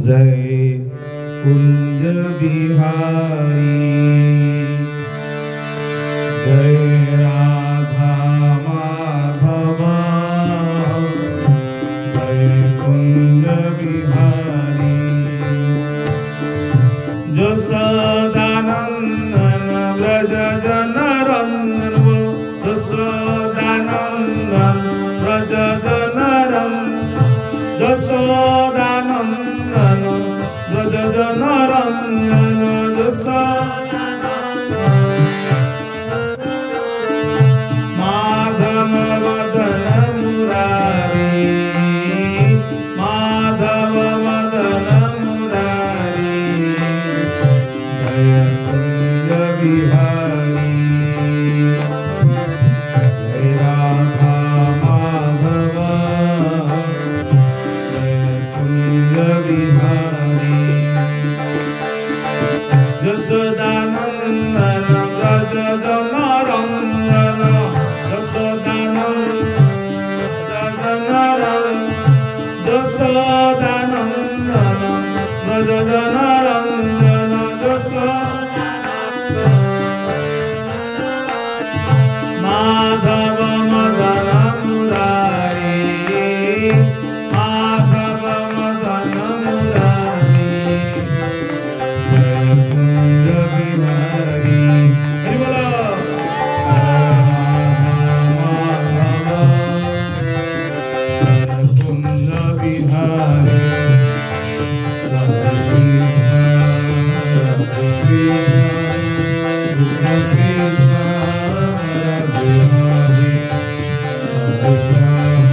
जय कुंज बिहारी, जय राधा माधव, जय कुंज बिहारी। जसोदानंदन व्रज जनरंजन, जसोदानंदन व्रज जनरंजन, जसोदानंदन व्रज जनरंजन, माधव वदन मुरारी, माधव वदन मुरारी, जय कुंज बिहारी, जय राधा माधव, जय कुंज बिहारी। जसोदानंदन व्रज जनरंजन, जसोदानंदन जसोदानंदन व्रज जनरंजन, माधव मदन मुरारी, माधव मदन मुरारी, जय कुंज बिहारी। हरि बोलो। जय कुंज बिहारी, राधे कृष्ण, राधे कृष्ण, राधे हरे, राधे श्याम,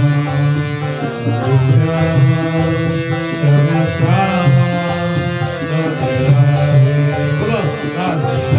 राधे श्याम, श्याम श्याम, राधे राधे। बोलो राधे